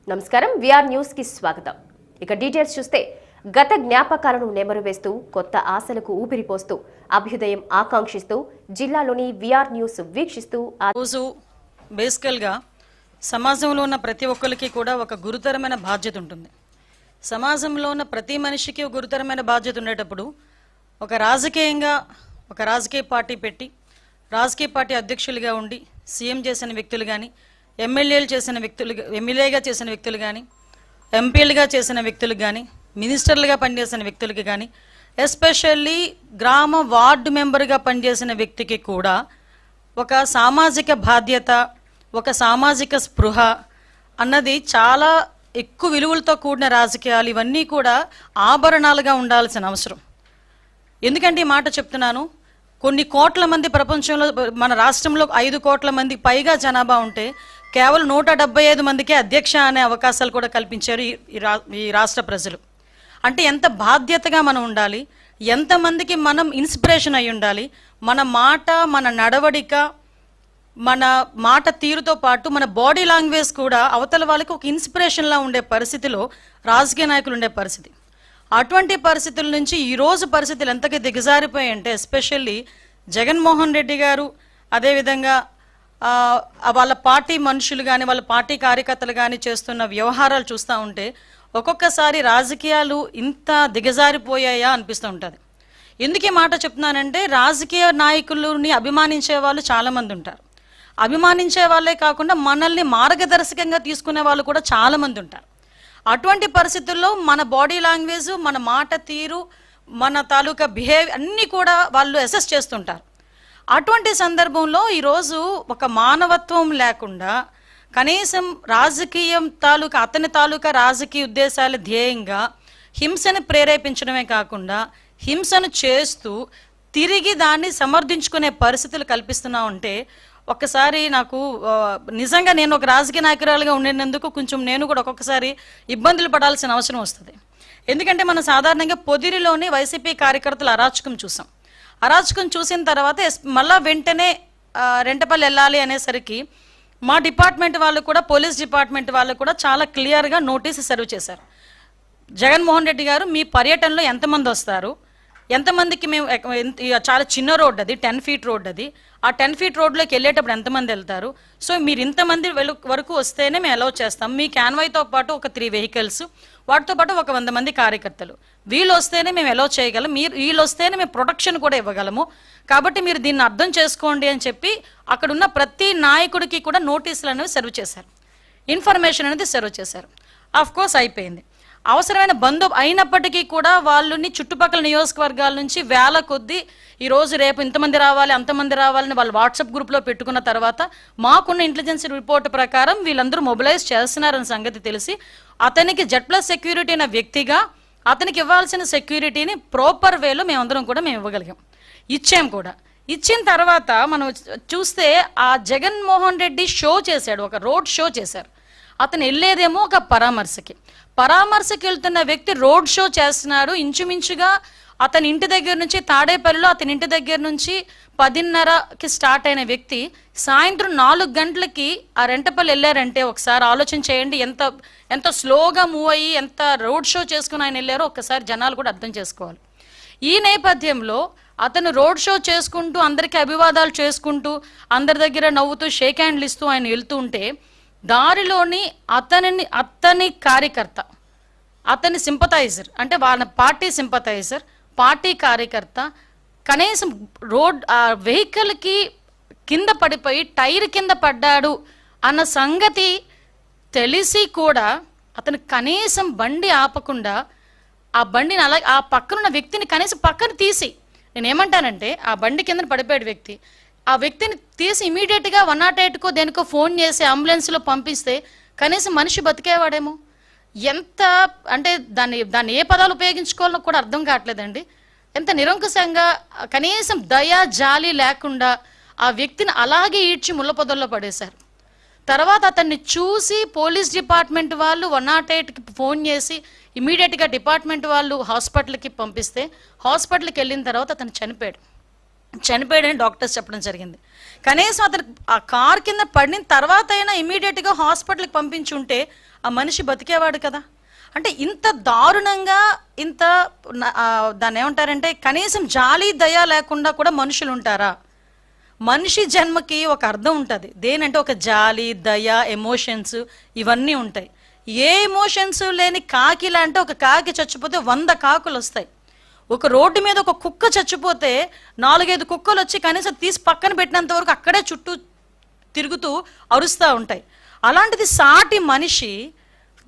నమస్కారం VR news కి స్వాగతం. ఇక డీటెయిల్స్ చూస్తే గత జ్ఞాపకాలను నెమరు వేస్తూ కొత్త ఆశలకు ఊపిరిపోస్తూ అభ్యుదయం ఆకాంక్షిస్తూ జిల్లాలోని విఆర్ న్యూస్ వీక్షిస్తూ రోజు బేసికల్గా సమాజంలో ఉన్న ప్రతి ఒక్కరికి కూడా ఒక గురుతరమైన బాధ్యత ఉంటుంది. సమాజంలో ఉన్న ప్రతి మనిషికి ఒక గురుతరమైన బాధ్యత ఉండేటప్పుడు ఒక రాజకీయ పార్టీ పెట్టి రాజకీయ పార్టీ అధ్యక్షులుగా ఉండి సీఎం చేసిన వ్యక్తులు కానీ, ఎమ్మెల్యేగా చేసిన వ్యక్తులు కానీ, ఎంపీలుగా చేసిన వ్యక్తులు కానీ, మినిస్టర్లుగా పనిచేసిన వ్యక్తులకి కానీ, ఎస్పెషల్లీ గ్రామ వార్డు మెంబర్గా పనిచేసిన వ్యక్తికి కూడా ఒక సామాజిక బాధ్యత, ఒక సామాజిక స్పృహ అన్నది చాలా ఎక్కువ విలువలతో కూడిన రాజకీయాలు ఇవన్నీ కూడా ఆభరణాలుగా ఉండాల్సిన అవసరం. ఎందుకంటే ఈ మాట చెప్తున్నాను, కొన్ని కోట్ల మంది ప్రపంచంలో, మన రాష్ట్రంలో 5 కోట్ల మందికి పైగా జనాభా ఉంటే కేవలం 175 మందికే అధ్యక్ష అనే అవకాశాలు కూడా కల్పించారు ఈ రాష్ట్ర ప్రజలు. అంటే ఎంత బాధ్యతగా మనం ఉండాలి, ఎంతమందికి మనం ఇన్స్పిరేషన్ అయి ఉండాలి. మన మాట, మన నడవడిక, మన మాట తీరుతో పాటు మన బాడీ లాంగ్వేజ్ కూడా అవతల వాళ్ళకి ఒక ఇన్స్పిరేషన్లా ఉండే పరిస్థితిలో రాజకీయ నాయకులు ఉండే పరిస్థితి. అటువంటి పరిస్థితుల నుంచి ఈరోజు పరిస్థితులు ఎంతగా దిగజారిపోయాయంటే, ఎస్పెషల్లీ జగన్మోహన్ రెడ్డి గారు, అదేవిధంగా వాళ్ళ పార్టీ మనుషులు కానీ, వాళ్ళ పార్టీ కార్యకర్తలు కానీ చేస్తున్న వ్యవహారాలు చూస్తూ ఉంటే ఒక్కొక్కసారి రాజకీయాలు ఇంత దిగజారిపోయాయా అనిపిస్తూ ఉంటుంది. ఎందుకు ఈ మాట చెప్తున్నానంటే, రాజకీయ నాయకులని అభిమానించే వాళ్ళు చాలామంది ఉంటారు. అభిమానించే వాళ్ళే కాకుండా మనల్ని మార్గదర్శకంగా తీసుకునే వాళ్ళు కూడా చాలామంది ఉంటారు. అటువంటి పరిస్థితుల్లో మన బాడీ లాంగ్వేజ్, మన మాట తీరు, మన తాలూకా బిహేవియర్ అన్నీ కూడా వాళ్ళు అసెస్ చేస్తుంటారు. అటువంటి సందర్భంలో ఈరోజు ఒక మానవత్వం లేకుండా కనీసం రాజకీయం అతని తాలూకా రాజకీయ ఉద్దేశాల ధ్యేయంగా హింసను ప్రేరేపించడమే కాకుండా హింసను చేస్తూ తిరిగి దాన్ని సమర్థించుకునే పరిస్థితులు కల్పిస్తున్నా ఉంటే ఒక్కసారి నాకు నిజంగా నేను ఒక రాజకీయ నాయకురాలుగా ఉండినందుకు కొంచెం నేను కూడా ఒక్కొక్కసారి ఇబ్బందులు పడాల్సిన అవసరం వస్తుంది. ఎందుకంటే మనం సాధారణంగా పొదిరిలోని వైసీపీ కార్యకర్తలు అరాచకం చూసాం. అరాచకం చూసిన తర్వాత మళ్ళా వెంటనే రెంటపల్లి వెళ్ళాలి అనేసరికి మా డిపార్ట్మెంట్ వాళ్ళు కూడా, పోలీస్ డిపార్ట్మెంట్ వాళ్ళు కూడా చాలా క్లియర్గా నోటీసు సర్వ్ చేశారు. జగన్మోహన్ రెడ్డి గారు, మీ పర్యటనలో ఎంతమంది వస్తారు, ఎంతమందికి మేము, చాలా చిన్న రోడ్ అది, 10 ఫీట్ రోడ్ అది, ఆ 10 ఫీట్ రోడ్లోకి వెళ్ళేటప్పుడు ఎంతమంది వెళ్తారు, సో మీరు ఇంతమంది వరకు వస్తేనే మేము అలౌ చేస్తాం. మీ క్యాన్వాయ్తో పాటు ఒక 3 వెహికల్స్, వాటితో పాటు ఒక 100 మంది కార్యకర్తలు, వీళ్ళు వస్తేనే మేము అలౌ చేయగలం, వీళ్ళు వస్తేనే మేము ప్రొటెక్షన్ కూడా ఇవ్వగలము, కాబట్టి మీరు దీన్ని అర్థం చేసుకోండి అని చెప్పి అక్కడున్న ప్రతి నాయకుడికి కూడా నోటీసులు అనేవి సర్వ్ చేశారు, ఇన్ఫర్మేషన్ అనేది సర్వ్ చేశారు. ఆఫ్ కోర్స్ అయిపోయింది. అవసరమైన అయినప్పటికీ కూడా వాళ్ళని చుట్టుపక్కల నియోజకవర్గాల నుంచి వేల కొద్దీ ఈరోజు రేపు ఇంతమంది రావాలి, అంతమంది రావాలని వాళ్ళు వాట్సాప్ గ్రూప్లో పెట్టుకున్న తర్వాత మాకున్న ఇంటెలిజెన్స్ రిపోర్ట్ ప్రకారం వీళ్ళందరూ మొబిలైజ్ చేస్తున్నారన్న సంగతి తెలిసి అతనికి Z+ సెక్యూరిటీ అనే వ్యక్తిగా అతనికి ఇవ్వాల్సిన సెక్యూరిటీని ప్రాపర్ వేలో మేమందరం కూడా మేము ఇవ్వగలిగాం, ఇచ్చాం కూడా. ఇచ్చిన తర్వాత మనం చూస్తే ఆ జగన్మోహన్ రెడ్డి షో చేశాడు, ఒక రోడ్ షో చేశారు. అతను వెళ్ళేదేమో ఒక పరామర్శకి వెళ్తున్న వ్యక్తి రోడ్ షో చేస్తున్నాడు. ఇంచుమించుగా అతని ఇంటి దగ్గర నుంచి, తాడేపల్లిలో అతని ఇంటి దగ్గర నుంచి 10:30కి స్టార్ట్ అయిన వ్యక్తి సాయంత్రం 4 గంటలకి ఆ రెంటపల్లి వెళ్ళారంటే ఒకసారి ఆలోచన చేయండి, ఎంత స్లోగా మూవ్ అయ్యి ఎంత రోడ్ షో చేసుకుని ఆయన వెళ్ళారో ఒక్కసారి జనాలు కూడా అర్థం చేసుకోవాలి. ఈ నేపథ్యంలో అతను రోడ్ షో చేసుకుంటూ, అందరికీ అభివాదాలు చేసుకుంటూ, అందరి దగ్గర నవ్వుతూ షేక్ హ్యాండ్లు ఇస్తూ ఆయన వెళ్తూ ఉంటే దారిలోని అతని కార్యకర్త, అతని సింపథైజర్, అంటే వాళ్ళ పార్టీ సింపథైజర్, పార్టీ కార్యకర్త కనీసం వెహికల్కి కింద పడిపోయి టైర్ కింద పడ్డాడు అన్న సంగతి తెలిసి కూడా అతను కనీసం బండి ఆపకుండా ఆ బండిని అలా ఆ పక్కనున్న వ్యక్తిని కనీసం పక్కన తీసి, నేనేమంటానంటే ఆ బండి కింద పడిపోయాడు వ్యక్తి, ఆ వ్యక్తిని తీసి ఇమీడియట్గా 108కో దేనికో ఫోన్ చేసి అంబులెన్స్లో పంపిస్తే కనీసం మనిషి బతికేవాడేమో. ఎంత అంటే దాన్ని ఏ పదాలు ఉపయోగించుకోవాలో కూడా అర్థం కావట్లేదండి. ఎంత నిరంకుశంగా, కనీసం దయ జాలి లేకుండా ఆ వ్యక్తిని అలాగే ఈడ్చి ముళ్ళ పొదల్లో పడేశారు. తర్వాత అతన్ని చూసి పోలీస్ డిపార్ట్మెంట్ వాళ్ళు 108కి ఫోన్ చేసి ఇమీడియట్గా డిపార్ట్మెంట్ వాళ్ళు హాస్పిటల్కి పంపిస్తే హాస్పిటల్కి వెళ్ళిన తర్వాత అతను చనిపోయాడు. చనిపోయాడని డాక్టర్స్ చెప్పడం జరిగింది. కనీసం అతను ఆ కార్ కింద పడిన తర్వాత అయినా ఇమీడియట్గా హాస్పిటల్కి పంపించి ఉంటే ఆ మనిషి బతికేవాడు కదా. అంటే ఇంత దారుణంగా, ఇంత దాన్ని ఏమంటారంటే కనీసం జాలి దయ లేకుండా కూడా మనుషులు ఉంటారా? మనిషి జన్మకి ఒక అర్థం ఉంటుంది. దేనంటే ఒక జాలి దయ ఎమోషన్స్ ఇవన్నీ ఉంటాయి. ఏ ఎమోషన్స్ లేని కాకి లాంటి ఒక కాకి చచ్చిపోతే 100 కాకులు వస్తాయి. ఒక రోడ్డు మీద ఒక కుక్క చచ్చిపోతే 4-5 కుక్కలు వచ్చి కనీసం తీసి పక్కన పెట్టినంత వరకు అక్కడే చుట్టూ తిరుగుతూ అరుస్తూ ఉంటాయి. అలాంటిది సాటి మనిషి,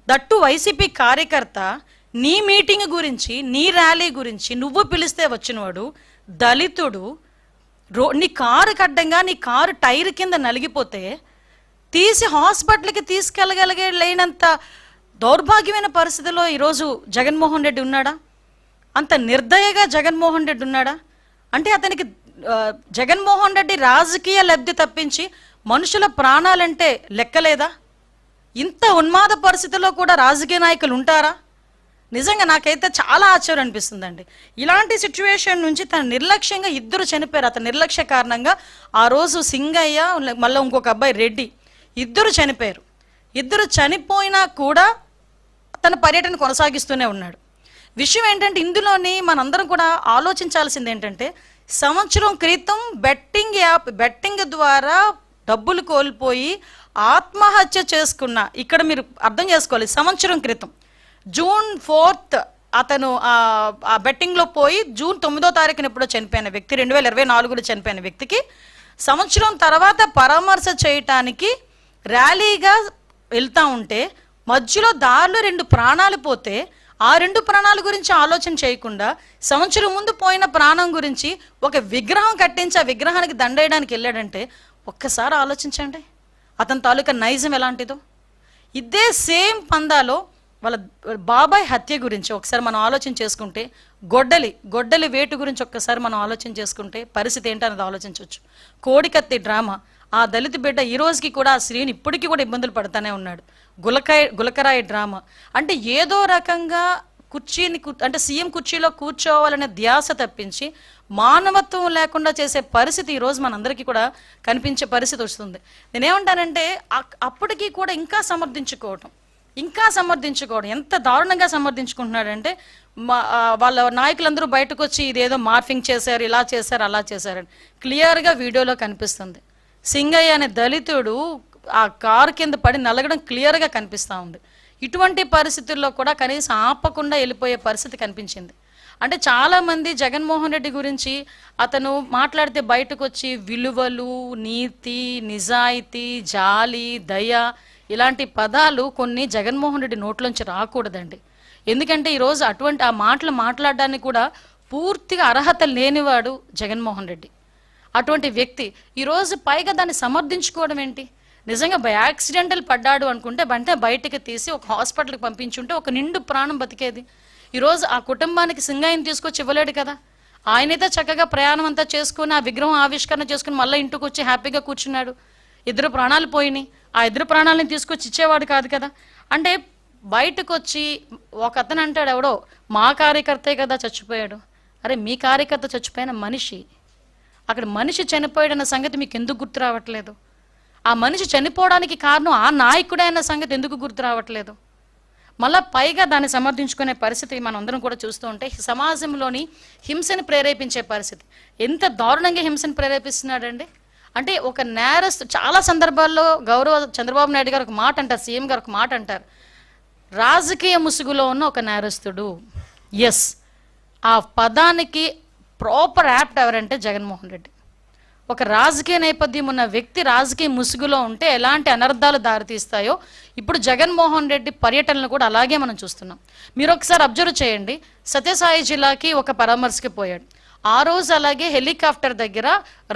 దట్టు వైసీపీ కార్యకర్త, నీ మీటింగ్ గురించి, నీ ర్యాలీ గురించి నువ్వు పిలిస్తే వచ్చినవాడు దళితుడు, నీ కారు కడ్డంగా నీ కారు టైర్ కింద నలిగిపోతే తీసి హాస్పిటల్కి లేనంత దౌర్భాగ్యమైన పరిస్థితిలో ఈరోజు జగన్మోహన్ రెడ్డి ఉన్నాడా? అంత నిర్దయగా జగన్మోహన్ రెడ్డి ఉన్నాడా? అంటే అతనికి జగన్మోహన్ రెడ్డి రాజకీయ లబ్ధి తప్పించి మనుషుల ప్రాణాలంటే లెక్కలేదా? ఇంత ఉన్మాద పరిస్థితిలో కూడా రాజకీయ నాయకులు ఉంటారా? నిజంగా నాకైతే చాలా ఆశ్చర్యం అనిపిస్తుందండి. ఇలాంటి సిచ్యువేషన్ నుంచి తన నిర్లక్ష్యంగా 2 చనిపోయారు. అతని నిర్లక్ష్య కారణంగా ఆ రోజు సింగయ్య, మళ్ళీ ఇంకొక అబ్బాయి రెడ్డి, 2 చనిపోయారు. 2 చనిపోయినా కూడా తన పర్యటన కొనసాగిస్తూనే ఉన్నాడు. విషయం ఏంటంటే ఇందులోని మనందరం కూడా ఆలోచించాల్సింది ఏంటంటే, సంవత్సరం క్రితం బెట్టింగ్ ద్వారా డబ్బులు కోల్పోయి ఆత్మహత్య చేసుకున్న, ఇక్కడ మీరు అర్థం చేసుకోవాలి, సంవత్సరం క్రితం జూన్ 4th అతను ఆ బెట్టింగ్లో పోయి జూన్ 9వ తారీఖున ఎప్పుడో చనిపోయిన వ్యక్తి, 2024లో చనిపోయిన వ్యక్తికి సంవత్సరం తర్వాత పరామర్శ చేయటానికి ర్యాలీగా వెళ్తూ ఉంటే మధ్యలో దారిలో 2 ప్రాణాలు పోతే ఆ 2 ప్రాణాల గురించి ఆలోచన చేయకుండా సంవత్సరం ముందు పోయిన ప్రాణం గురించి ఒక విగ్రహం కట్టించి ఆ విగ్రహానికి దండేయడానికి వెళ్ళాడంటే ఒక్కసారి ఆలోచించండి అతని తాలూకా నైజం ఎలాంటిదో. ఇదే సేమ్ పందాలో వాళ్ళ బాబాయ్ హత్య గురించి ఒకసారి మనం ఆలోచన చేసుకుంటే, గొడ్డలి వేటు గురించి ఒక్కసారి మనం ఆలోచన చేసుకుంటే పరిస్థితి ఏంటనేది ఆలోచించవచ్చు. కోడికత్తి డ్రామా, ఆ దళిత బిడ్డ ఈ రోజుకి కూడా ఆ స్త్రీని ఇప్పటికీ కూడా ఇబ్బందులు పడుతూనే ఉన్నాడు. గులకరాయి డ్రామా, అంటే ఏదో రకంగా అంటే సీఎం కుర్చీలో కూర్చోవాలనే ధ్యాస తప్పించి మానవత్వం లేకుండా చేసే పరిస్థితి ఈరోజు మనందరికీ కూడా కనిపించే పరిస్థితి వస్తుంది. నేనేమంటానంటే అప్పటికీ కూడా ఇంకా సమర్థించుకోవడం ఎంత దారుణంగా సమర్థించుకుంటున్నాడంటే, వాళ్ళ నాయకులందరూ బయటకు వచ్చి ఇదేదో మార్ఫింగ్ చేశారు, ఇలా చేశారు, అలా చేశారని క్లియర్గా వీడియోలో కనిపిస్తుంది. సింగయ్య అనే దళితుడు ఆ కారు కింద పడి నలగడం క్లియర్గా కనిపిస్తూ ఉంది. ఇటువంటి పరిస్థితుల్లో కూడా కనీసం ఆపకుండా వెళ్ళిపోయే పరిస్థితి కనిపించింది. అంటే చాలామంది జగన్మోహన్ రెడ్డి గురించి అతను మాట్లాడితే బయటకు వచ్చి విలువలు, నీతి, నిజాయితీ, జాలి, దయ ఇలాంటి పదాలు కొన్ని జగన్మోహన్ రెడ్డి నోట్లోంచి రాకూడదండి. ఎందుకంటే ఈరోజు అటువంటి ఆ మాటలు మాట్లాడడానికి కూడా పూర్తిగా అర్హత లేనివాడు జగన్మోహన్ రెడ్డి. అటువంటి వ్యక్తి ఈరోజు పైగా దాన్ని సమర్థించుకోవడం ఏంటి? నిజంగా యాక్సిడెంటల్ పడ్డాడు అనుకుంటే వెంటనే బయటకు తీసి ఒక హాస్పిటల్కి పంపించుంటే ఒక నిండు ప్రాణం బతికేది. ఈరోజు ఆ కుటుంబానికి సింగయ్యని తీసుకొచ్చి ఇవ్వలేడు కదా. ఆయనైతే చక్కగా ప్రయాణం అంతా చేసుకుని ఆ విగ్రహం ఆవిష్కరణ చేసుకుని మళ్ళీ ఇంటికి వచ్చి హ్యాపీగా కూర్చున్నాడు. 2 ప్రాణాలు పోయినాయి, ఆ 2 ప్రాణాలను తీసుకొచ్చి ఇచ్చేవాడు కాదు కదా. అంటే బయటకు వచ్చి ఒక అతను అంటాడు, ఎవడో మా కార్యకర్తే కదా చచ్చిపోయాడు. అరే మీ కార్యకర్త చచ్చిపోయిన మనిషి, అక్కడ మనిషి చనిపోయాడన్న సంగతి మీకు ఎందుకు గుర్తు రావట్లేదు? ఆ మనిషి చనిపోవడానికి కారణం ఆ నాయకుడే అన్న సంగతి ఎందుకు గుర్తు రావట్లేదు? మళ్ళీ పైగా దాన్ని సమర్థించుకునే పరిస్థితి మనం అందరం కూడా చూస్తూ ఉంటే సమాజంలోని హింసని ప్రేరేపించే పరిస్థితి. ఎంత దారుణంగా హింసని ప్రేరేపిస్తున్నాడండి. అంటే ఒక నేరస్తు చాలా సందర్భాల్లో గౌరవ చంద్రబాబు నాయుడు గారు ఒక మాట అంటారు, సీఎం గారు ఒక మాట అంటారు, రాజకీయ ముసుగులో ఉన్న ఒక నేరస్తుడు. ఎస్, ఆ పదానికి ప్రాపర్ యాప్ట్ ఎవరంటే జగన్మోహన్ రెడ్డి. ఒక రాజకీయ నేపథ్యం ఉన్న వ్యక్తి రాజకీయ ముసుగులో ఉంటే ఎలాంటి అనర్థాలు దారితీస్తాయో ఇప్పుడు జగన్మోహన్ రెడ్డి పర్యటనలు కూడా అలాగే మనం చూస్తున్నాం. మీరు ఒకసారి అబ్జర్వ్ చేయండి, సత్యసాయి జిల్లాకి ఒక పరామర్శకి పోయాడు. ఆ రోజు అలాగే హెలికాప్టర్ దగ్గర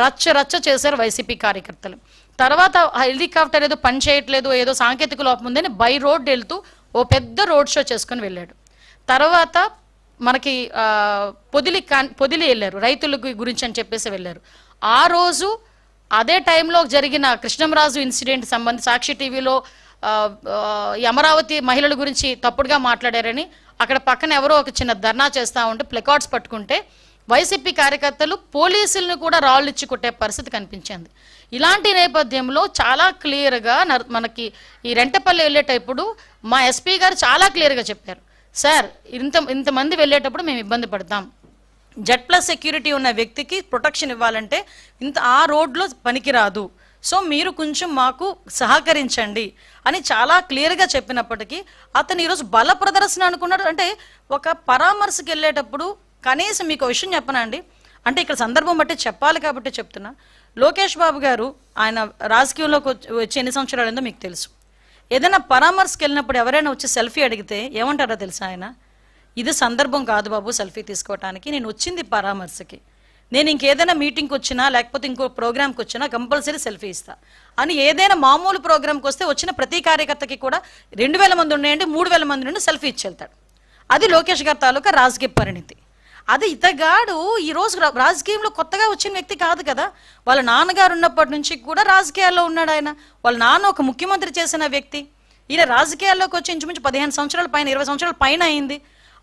రచ్చ చేశారు వైసీపీ కార్యకర్తలు. తర్వాత హెలికాప్టర్ ఏదో పని చేయట్లేదు, ఏదో సాంకేతిక లోపం ఉందని బై రోడ్ వెళ్తూ ఓ పెద్ద రోడ్ షో చేసుకొని వెళ్ళాడు. తర్వాత మనకి పొదిలి వెళ్ళారు, రైతుల గురించి అని చెప్పేసి వెళ్ళారు. ఆ రోజు అదే టైంలో జరిగిన కృష్ణంరాజు ఇన్సిడెంట్ సంబంధించి సాక్షి టీవీలో అమరావతి మహిళల గురించి తప్పుడుగా మాట్లాడారని అక్కడ పక్కన ఎవరో ఒక చిన్న ధర్నా చేస్తూ ఉంటే ప్లకార్డ్స్ పట్టుకుంటే వైసీపీ కార్యకర్తలు పోలీసులను కూడా రాళ్ళు ఇచ్చి కొట్టే పరిస్థితి కనిపించింది. ఇలాంటి నేపథ్యంలో చాలా క్లియర్గా మనకి ఈ రెంటపల్లి వెళ్ళేటప్పుడు మా ఎస్పీ గారు చాలా క్లియర్గా చెప్పారు, సార్ ఇంతమంది వెళ్ళేటప్పుడు మేము ఇబ్బంది పడతాం, Z+ సెక్యూరిటీ ఉన్న వ్యక్తికి ప్రొటెక్షన్ ఇవ్వాలంటే ఆ రోడ్లో పనికిరాదు, సో మీరు కొంచెం మాకు సహకరించండి అని చాలా క్లియర్గా చెప్పినప్పటికీ అతను ఈరోజు బల ప్రదర్శన అనుకున్నాడు. అంటే ఒక పరామర్శకు వెళ్ళేటప్పుడు కనీసం మీకు విషయం చెప్పనండి, అంటే ఇక్కడ సందర్భం బట్టి చెప్పాలి కాబట్టి చెప్తున్నా. లోకేష్ బాబు గారు ఆయన రాజకీయంలోకి వచ్చి ఎన్ని సంవత్సరాలు అయిందో మీకు తెలుసు. ఏదైనా పరామర్శకు వెళ్ళినప్పుడు ఎవరైనా వచ్చి సెల్ఫీ అడిగితే ఏమంటారో తెలుసా ఆయన, ఇది సందర్భం కాదు బాబు సెల్ఫీ తీసుకోవటానికి, నేను వచ్చింది పరామర్శకి, నేను ఇంకేదైనా మీటింగ్కి వచ్చినా లేకపోతే ఇంకో ప్రోగ్రామ్కి వచ్చినా కంపల్సరీ సెల్ఫీ ఇస్తా అని ఏదైనా మామూలు ప్రోగ్రామ్కి వస్తే వచ్చిన ప్రతి కార్యకర్తకి కూడా 2000 మంది ఉన్నాయండి 3000 మంది నుండి సెల్ఫీ ఇచ్చి వెళ్తాడు. అది లోకేష్ గారి తాలూకా రాజకీయ పరిణితి. అది ఇతగాడు ఈరోజు రాజకీయంలో కొత్తగా వచ్చిన వ్యక్తి కాదు కదా, వాళ్ళ నాన్నగారు ఉన్నప్పటి నుంచి కూడా రాజకీయాల్లో ఉన్నాడు ఆయన. వాళ్ళ నాన్న ఒక ముఖ్యమంత్రి చేసిన వ్యక్తి, ఈయన రాజకీయాల్లోకి వచ్చి ఇంచుమించు 15 సంవత్సరాల పైన 20 సంవత్సరాల పైన అయింది.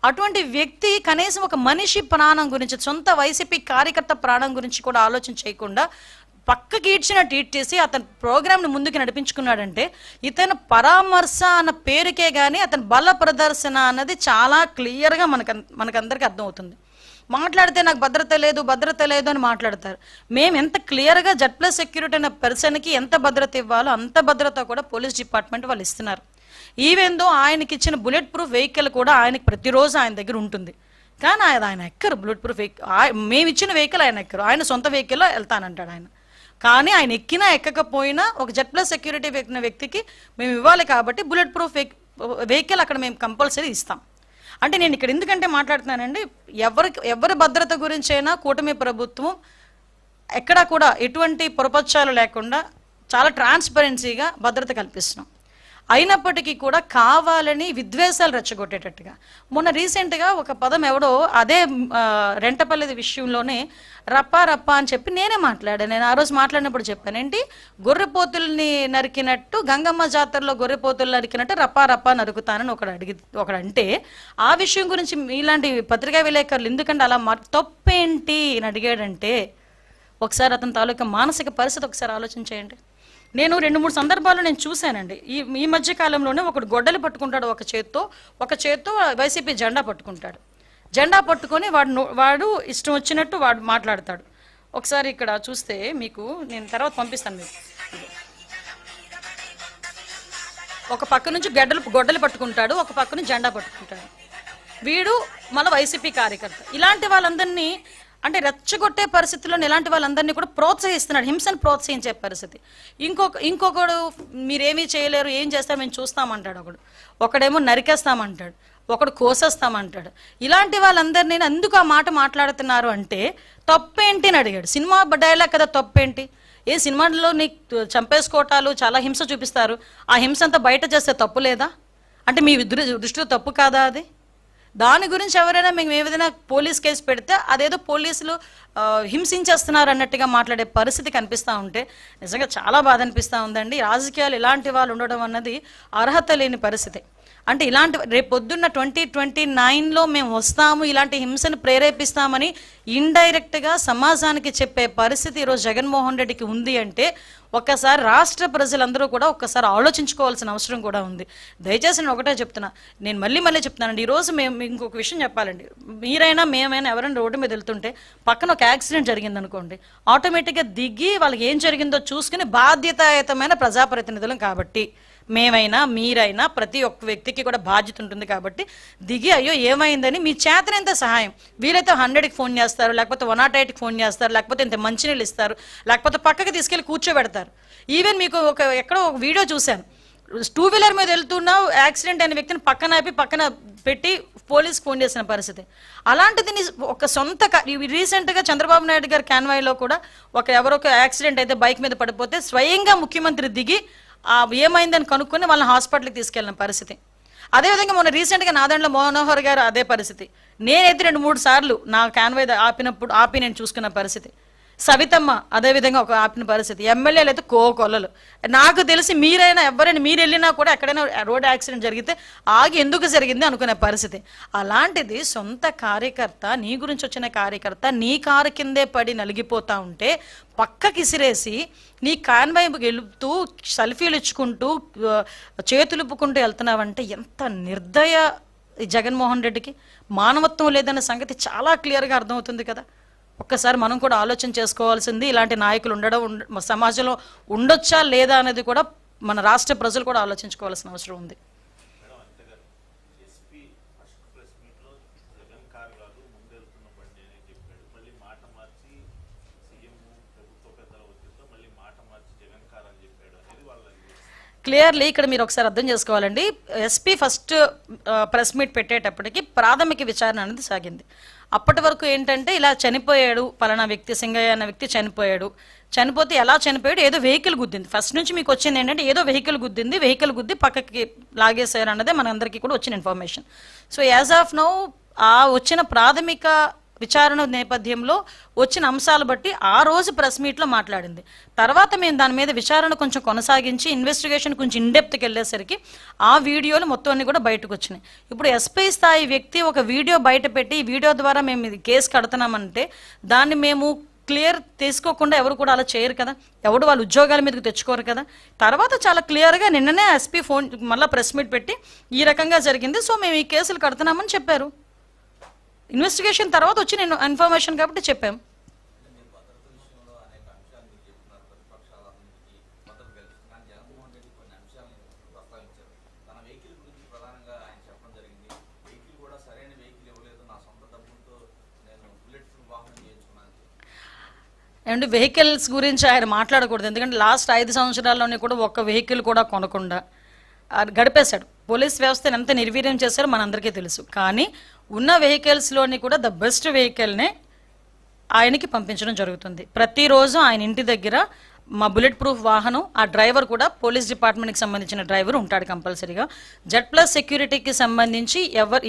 అటువంటి వ్యక్తి కనీసం ఒక మనిషి ప్రాణం గురించి, సొంత వైసీపీ కార్యకర్త ప్రాణం గురించి కూడా ఆలోచన చేయకుండా పక్కకి ఈడ్చిన ట్వీట్ చేసి అతని ప్రోగ్రామ్ని ముందుకు నడిపించుకున్నాడంటే ఇతను పరామర్శ అన్న పేరుకే కానీ అతని బల ప్రదర్శన అన్నది చాలా క్లియర్గా మనకందరికీ అర్థమవుతుంది. మాట్లాడితే నాకు భద్రత లేదు అని మాట్లాడతారు. మేము ఎంత క్లియర్గా Z+ సెక్యూరిటీ అనే పర్సన్కి ఎంత భద్రత ఇవ్వాలో అంత భద్రత కూడా పోలీస్ డిపార్ట్మెంట్ వాళ్ళు ఇస్తున్నారు. ఈవెన్ దో ఆయనకి ఇచ్చిన బుల్లెట్ ప్రూఫ్ వెహికల్ కూడా ఆయనకి ప్రతిరోజు ఆయన దగ్గర ఉంటుంది, కానీ ఆయన ఎక్కరు బుల్లెట్ ప్రూఫ్ వెహికల్. మేము ఇచ్చిన వెహికల్ ఆయన ఎక్కరు, ఆయన సొంత వెహికల్లో వెళ్తానంటాడు ఆయన. కానీ ఆయన ఎక్కినా ఎక్కకపోయినా ఒక Z+ సెక్యూరిటీ పెట్టిన వ్యక్తికి మేము ఇవ్వాలి కాబట్టి బుల్లెట్ ప్రూఫ్ వెహికల్ అక్కడ మేము కంపల్సరీ ఇస్తాం. అంటే నేను ఇక్కడ ఎందుకంటే మాట్లాడుతున్నానండి, ఎవరి భద్రత గురించైనా కూటమి ప్రభుత్వం ఎక్కడా కూడా ఎటువంటి పొరపచ్చాలు లేకుండా చాలా ట్రాన్స్పరెన్సీగా భద్రత కల్పిస్తున్నాం. అయినప్పటికీ కూడా కావాలని విద్వేషాలు రెచ్చగొట్టేటట్టుగా మొన్న రీసెంట్గా ఒక పదం ఎవడో అదే రెంటపల్లి విషయంలోనే రప్పా అని చెప్పి నేనే మాట్లాడాను. నేను ఆ రోజు మాట్లాడినప్పుడు చెప్పాను, ఏంటి గొర్రెపోతుల్ని నరికినట్టు గంగమ్మ జాతరలో గొర్రెపోతులు నరికినట్టు రప్పా నరుకుతానని ఒకడంటే ఆ విషయం గురించి ఇలాంటి పత్రికా విలేకరులు ఎందుకంటే అలా తప్పేంటి అని అడిగాడంటే ఒకసారి అతని తాలూకా మానసిక పరిస్థితి ఒకసారి ఆలోచన చేయండి. నేను 2-3 సందర్భాల్లో నేను చూశానండి. ఈ మధ్య కాలంలోనే ఒకడు గొడ్డలి పట్టుకుంటాడు ఒక చేత్తో వైసీపీ జెండా పట్టుకుంటాడు. జెండా పట్టుకొని వాడు ఇష్టం వచ్చినట్టు వాడు మాట్లాడతాడు. ఒకసారి ఇక్కడ చూస్తే మీకు నేను తర్వాత పంపిస్తాను మీకు. ఒక పక్క నుంచి గొడ్డలి పట్టుకుంటాడు, ఒక పక్క నుంచి జెండా పట్టుకుంటాడు. వీడు మన వైసీపీ కార్యకర్త. ఇలాంటి వాళ్ళందరినీ అంటే రెచ్చగొట్టే పరిస్థితుల్లో ఇలాంటి వాళ్ళందరినీ కూడా ప్రోత్సహిస్తున్నాడు, హింసను ప్రోత్సహించే పరిస్థితి. ఇంకొకడు మీరేమీ చేయలేరు, ఏం చేస్తాం మేము చూస్తామంటాడు. ఒకడేమో నరికేస్తామంటాడు, ఒకడు కోసేస్తామంటాడు. ఇలాంటి వాళ్ళందరినీ ఎందుకు ఆ మాట మాట్లాడుతున్నారు అంటే తప్పేంటి అని అడిగాడు. సినిమా డైలాగ్ కదా తప్పేంటి, ఏ సినిమాలో నీకు చంపేసుకోవటాలు చాలా హింస చూపిస్తారు, ఆ హింస అంతా బయట చేస్తే తప్పు లేదా అంటే మీ దృష్టిలో తప్పు కాదా అది? దాని గురించి ఎవరైనా మేము ఏదైనా పోలీస్ కేసు పెడితే అదేదో పోలీసులు హింసించేస్తున్నారు అన్నట్టుగా మాట్లాడే పరిస్థితి కనిపిస్తూ ఉంటే నిజంగా చాలా బాధ అనిపిస్తూ ఉందండి. రాజకీయాలు ఇలాంటి వాళ్ళు ఉండడం అన్నది అర్హత లేని పరిస్థితి. అంటే ఇలాంటి రేపు పొద్దున్న 2029లో మేము వస్తాము, ఇలాంటి హింసను ప్రేరేపిస్తామని ఇండైరెక్ట్గా సమాజానికి చెప్పే పరిస్థితి ఈరోజు జగన్మోహన్ రెడ్డికి ఉంది అంటే ఒక్కసారి రాష్ట్ర ప్రజలందరూ కూడా ఒక్కసారి ఆలోచించుకోవాల్సిన అవసరం కూడా ఉంది. దయచేసి నేను ఒకటే చెప్తున్నా, నేను మళ్ళీ చెప్తున్నానండి. ఈరోజు మేము ఇంకొక విషయం చెప్పాలండి, మీరైనా మేమైనా ఎవరైనా రోడ్డు మీద వెళ్తుంటే పక్కన ఒక యాక్సిడెంట్ జరిగింది అనుకోండి, ఆటోమేటిక్గా దిగి వాళ్ళకి ఏం జరిగిందో చూసుకుని బాధ్యతాయుతమైన ప్రజాప్రతినిధులం కాబట్టి మేమైనా మీరైనా ప్రతి ఒక్క వ్యక్తికి కూడా బాధ్యత ఉంటుంది కాబట్టి దిగి అయ్యో ఏమైందని మీ చేతనంత సహాయం వీలైతే 100కి ఫోన్ చేస్తారు, లేకపోతే 108కి ఫోన్ చేస్తారు, లేకపోతే ఇంత మంచినీళ్ళు ఇస్తారు, లేకపోతే పక్కకి తీసుకెళ్ళి కూర్చోబెడతారు. ఈవెన్ మీకు ఎక్కడో ఒక వీడియో చూశాను, 2 వీలర్ మీద వెళ్తున్నా యాక్సిడెంట్ అయిన వ్యక్తిని పక్కన పెట్టి పోలీస్కి ఫోన్ చేసిన పరిస్థితి. అలాంటిది ఒక సొంత రీసెంట్గా చంద్రబాబు నాయుడు గారి కాన్వాయ్లో కూడా ఎవరొక యాక్సిడెంట్ అయితే బైక్ మీద పడిపోతే స్వయంగా ముఖ్యమంత్రి దిగి ఏమైందని కనుక్కొని వాళ్ళని హాస్పిటల్కి తీసుకెళ్ళిన పరిస్థితి. అదేవిధంగా మొన్న రీసెంట్గా నాదెండ్ల మనోహర్ గారు అదే పరిస్థితి. నేనైతే 2-3 సార్లు నా కాన్వాయ్ ఆపి నేను చూసుకున్న పరిస్థితి. సవితమ్మ అదేవిధంగా ఒక ఆపిన పరిస్థితి, ఎమ్మెల్యేలు అయితే కోకొల్లలు. నాకు తెలిసి మీరైనా ఎవరైనా మీరు వెళ్ళినా కూడా ఎక్కడైనా రోడ్ యాక్సిడెంట్ జరిగితే ఆగి ఎందుకు జరిగింది అనుకునే పరిస్థితి. అలాంటిది సొంత కార్యకర్త, నీ గురించి వచ్చిన కార్యకర్త నీ కారు కిందే పడి నలిగిపోతా ఉంటే పక్కకి ఇసిరేసి నీ కాన్వాయ్ వెళుతూ సెల్ఫీలు ఇచ్చుకుంటూ చేతులుపుకుంటూ వెళ్తున్నావంటే ఎంత నిర్దయ ఈ జగన్మోహన్ రెడ్డికి. మానవత్వం లేదన్న సంగతి చాలా క్లియర్గా అర్థమవుతుంది కదా. ఒక్కసారి మనం కూడా ఆలోచన చేసుకోవాల్సింది, ఇలాంటి నాయకులు సమాజంలో ఉండొచ్చా లేదా అనేది కూడా మన రాష్ట్ర ప్రజలు కూడా ఆలోచించుకోవాల్సిన అవసరం ఉంది. క్లియర్లీ ఇక్కడ మీరు ఒకసారి అర్థం చేసుకోవాలండి. ఎస్పీ ఫస్ట్ ప్రెస్ మీట్ పెట్టేటప్పటికి ప్రాథమిక విచారణ అనేది సాగింది. అప్పటి వరకు ఏంటంటే ఇలా చనిపోయాడు పలానా వ్యక్తి, సింగయ్య అన్న వ్యక్తి చనిపోయాడు, చనిపోతే ఎలా చనిపోయాడు, ఏదో వెహికల్ గుద్దింది. ఫస్ట్ నుంచి మీకు వచ్చింది ఏంటంటే ఏదో వెహికల్ గుద్ది పక్కకి లాగేశారు అన్నదే మనందరికీ కూడా వచ్చిన information. So as of now ఆ వచ్చిన ప్రాథమిక విచారణ నేపథ్యంలో వచ్చిన అంశాలు బట్టి ఆ రోజు ప్రెస్ మీట్లో మాట్లాడింది. తర్వాత మేము దాని మీద విచారణ కొంచెం కొనసాగించి ఇన్వెస్టిగేషన్ కొంచెం ఇన్డెప్త్కి వెళ్ళేసరికి ఆ వీడియోలు మొత్తం అన్ని కూడా బయటకు వచ్చినాయి. ఇప్పుడు ఎస్పీ స్థాయి వ్యక్తి ఒక వీడియో బయట పెట్టి ఈ వీడియో ద్వారా మేము ఇది కేసు కడుతున్నామంటే దాన్ని మేము క్లియర్ తీసుకోకుండా ఎవరు కూడా అలా చేయరు కదా, ఎవడు వాళ్ళ ఉద్యోగాల మీదకి తెచ్చుకోరు కదా. తర్వాత చాలా క్లియర్గా నిన్ననే ఎస్పీ ఫోన్ మళ్ళీ ప్రెస్ మీట్ పెట్టి ఈ రకంగా జరిగింది, సో మేము ఈ కేసులు కడుతున్నామని చెప్పారు. ఇన్వెస్టిగేషన్ తర్వాత వచ్చిన ఇన్ఫర్మేషన్ కాబట్టి చెప్పాం. ఏమంటే వెహికల్స్ గురించి ఆయన మాట్లాడకూడదు, ఎందుకంటే లాస్ట్ 5 సంవత్సరాల్లోనే కూడా ఒక్క వెహికల్ కూడా కొనకుండా గడిపేశాడు. పోలీస్ వ్యవస్థను ఎంత నిర్వీర్యం చేశారో మనందరికీ తెలుసు. కానీ ఉన్న వెహికల్స్లోని కూడా ద బెస్ట్ వెహికల్నే ఆయనకి పంపించడం జరుగుతుంది. ప్రతిరోజు ఆయన ఇంటి దగ్గర మా బుల్లెట్ ప్రూఫ్ వాహనం, ఆ డ్రైవర్ కూడా పోలీస్ డిపార్ట్మెంట్కి సంబంధించిన డ్రైవర్ ఉంటాడు కంపల్సరీగా. Z+ సెక్యూరిటీకి సంబంధించి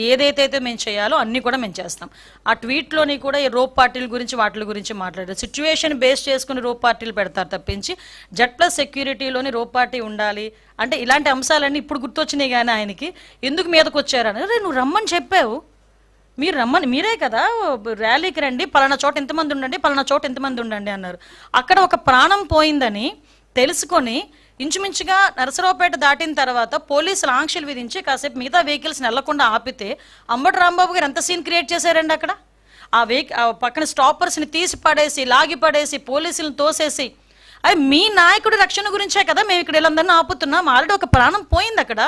ఏదైతే మేము చేయాలో అన్నీ కూడా మేము చేస్తాం. ఆ ట్వీట్లోని కూడా ఈ రోప్ పార్టీల గురించి వాటి గురించి మాట్లాడారు. సిచ్యువేషన్ బేస్ చేసుకుని రోప్ పార్టీలు పెడతారు తప్పించి Z+ సెక్యూరిటీలోని రోప్ పార్టీ ఉండాలి అంటే ఇలాంటి అంశాలన్నీ ఇప్పుడు గుర్తొచ్చినాయి. కానీ ఆయనకి ఎందుకు మీదకి వచ్చారని, అరే నువ్వు రమ్మని చెప్పావు, మీరు రమ్మని మీరే కదా ర్యాలీకి రండి, పలానా చోట ఎంతమంది ఉండండి, పలానా చోట ఎంతమంది ఉండండి అన్నారు. అక్కడ ఒక ప్రాణం పోయిందని తెలుసుకొని ఇంచుమించుగా నరసరావుపేట దాటిన తర్వాత పోలీసులు ఆంక్షలు విధించి కాసేపు మిగతా వెహికల్స్ వెళ్లకుండా ఆపితే అంబటి రాంబాబు గారు ఎంత సీన్ క్రియేట్ చేశారండి అక్కడ. ఆ పక్కన స్టాపర్స్ని తీసి పడేసి లాగి పడేసి పోలీసులను తోసేసి, అది మీ నాయకుడి రక్షణ గురించే కదా మేము ఇక్కడ వీళ్ళందరినీ ఆపుతున్నాం. ఆల్రెడీ ఒక ప్రాణం పోయింది అక్కడ,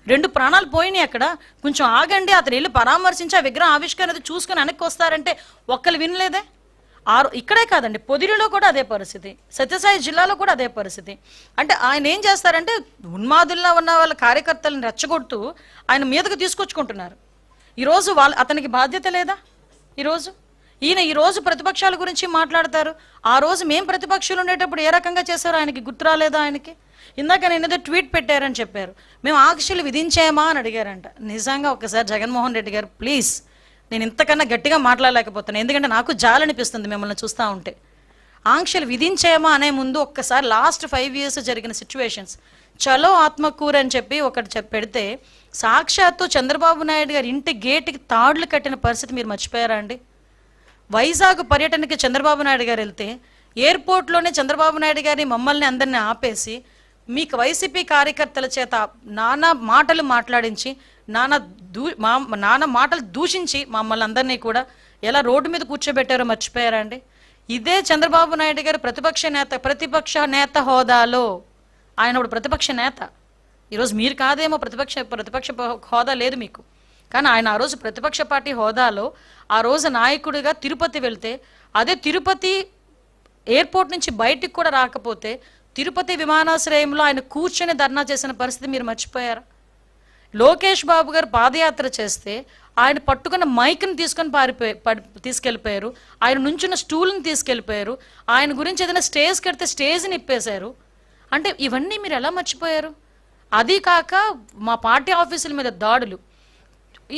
2 ప్రాణాలు పోయినాయి అక్కడ. కొంచెం ఆగండి, అతను వెళ్ళి పరామర్శించి ఆ విగ్రహం ఆవిష్కరణ చూసుకొని వెనక్కి వస్తారంటే ఒక్కరు వినలేదే. ఇక్కడే కాదండి, పొదిలిలో కూడా అదే పరిస్థితి, సత్యసాయి జిల్లాలో కూడా అదే పరిస్థితి. అంటే ఆయన ఏం చేస్తారంటే ఉన్మాదుల్లో ఉన్న వాళ్ళ కార్యకర్తలను రెచ్చగొడుతూ ఆయన మీదకు తీసుకొచ్చుకుంటున్నారు. ఈరోజు అతనికి బాధ్యత లేదా? ఈరోజు ప్రతిపక్షాల గురించి మాట్లాడతారు. ఆ రోజు మేము ప్రతిపక్షాలు ఉండేటప్పుడు ఏ రకంగా చేశారో ఆయనకి గుర్తు రాలేదా? ఆయనకి ఇందాక నేను ఏదో ట్వీట్ పెట్టారని చెప్పారు, మేము ఆంక్షలు విధించామా అని అడిగారంట. నిజంగా ఒకసారి జగన్మోహన్ రెడ్డి గారు ప్లీజ్, నేను ఇంతకన్నా గట్టిగా మాట్లాడలేకపోతున్నాను, ఎందుకంటే నాకు జాలనిపిస్తుంది మిమ్మల్ని చూస్తూ ఉంటే. ఆంక్షలు విధించామా అనే ముందు ఒక్కసారి లాస్ట్ 5 years జరిగిన సిచ్యువేషన్స్, చలో ఆత్మకూరు అని చెప్పి ఒకటి పెడితే సాక్షాత్తు చంద్రబాబు నాయుడు గారి ఇంటి గేటుకి తాడులు కట్టిన పరిస్థితి మీరు మర్చిపోయారా అండి? వైజాగ్ పర్యటనకి చంద్రబాబు నాయుడు గారు వెళ్తే ఎయిర్పోర్ట్లోనే చంద్రబాబు నాయుడు గారిని మమ్మల్ని అందరినీ ఆపేసి మీకు వైసీపీ కార్యకర్తల చేత నానా మాటలు మాట్లాడించి నానా మాటలు దూషించి మమ్మల్ని అందరినీ కూడా ఎలా రోడ్డు మీద కూర్చోబెట్టారో మర్చిపోయారా అండి? ఇదే చంద్రబాబు నాయుడు గారు ప్రతిపక్ష నేత హోదాలో ఆయన ఇప్పుడు ప్రతిపక్ష నేత. ఈరోజు మీరు కాదేమో ప్రతిపక్ష హోదా లేదు మీకు, కానీ ఆయన ఆ రోజు ప్రతిపక్ష పార్టీ హోదాలో ఆ రోజు నాయకుడిగా తిరుపతి వెళ్తే, అదే తిరుపతి ఎయిర్పోర్ట్ నుంచి బయటికి కూడా రాకపోతే తిరుపతి విమానాశ్రయంలో ఆయన కూర్చొని ధర్నా చేసిన పరిస్థితి మీరు మర్చిపోయారా? లోకేష్ బాబు గారు పాదయాత్ర చేస్తే ఆయన పట్టుకున్న మైక్ని తీసుకొని తీసుకెళ్ళిపోయారు, ఆయన నుంచున్న స్టూల్ని తీసుకెళ్ళిపోయారు, ఆయన గురించి ఏదైనా స్టేజ్ కడితే స్టేజ్ని ఇప్పేశారు. అంటే ఇవన్నీ మీరు ఎలా మర్చిపోయారు? అది కాక మా పార్టీ ఆఫీసుల మీద దాడులు,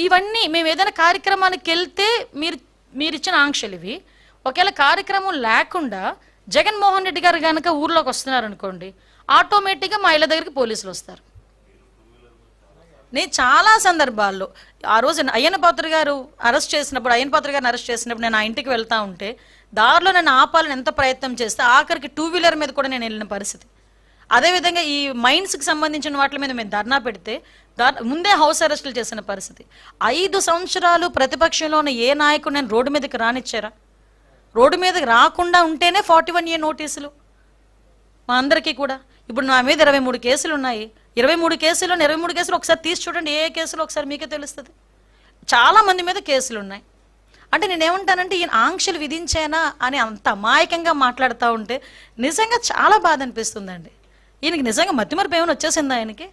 ఇవన్నీ మేము ఏదైనా కార్యక్రమానికి వెళ్తే మీరు ఇచ్చిన ఆంక్షలు ఇవి. ఒకవేళ కార్యక్రమం లేకుండా జగన్మోహన్ రెడ్డి గారు కనుక ఊర్లోకి వస్తున్నారు అనుకోండి, ఆటోమేటిక్గా మా ఇళ్ళ దగ్గరికి పోలీసులు వస్తారు. నేను చాలా సందర్భాల్లో ఆ రోజు అయ్యన్న పాత్ర గారు అరెస్ట్ చేసినప్పుడు నేను ఆ ఇంటికి వెళ్తా ఉంటే దారిలో నన్ను ఆపాలని ఎంత ప్రయత్నం చేస్తే ఆఖరికి 2 వీలర్ మీద కూడా నేను వెళ్ళిన పరిస్థితి. అదేవిధంగా ఈ మైన్స్కి సంబంధించిన వాటి మీద మేము ధర్నా పెడితే ముందే హౌస్ అరెస్టులు చేసిన పరిస్థితి. 5 సంవత్సరాలు ప్రతిపక్షంలో ఉన్న ఏ నాయకుడు నేను రోడ్డు మీదకి రానిచ్చారా? రోడ్డు మీదకి రాకుండా ఉంటేనే 41A నోటీసులు మా అందరికీ కూడా. ఇప్పుడు నా మీద 23 కేసులు ఉన్నాయి. 23 కేసులు ఒకసారి తీసి చూడండి, ఏ కేసులు ఒకసారి మీకే తెలుస్తుంది. చాలా మంది మీద కేసులు ఉన్నాయి. అంటే నేనేమంటానంటే ఈయన ఆంక్షలు విధించానా అని అంత అమాయకంగా మాట్లాడుతూ ఉంటే నిజంగా చాలా బాధ అనిపిస్తుందండి. ఈయనకి నిజంగా మతిమరుపు ఏమైనా వచ్చేసిందా ఆయనకి?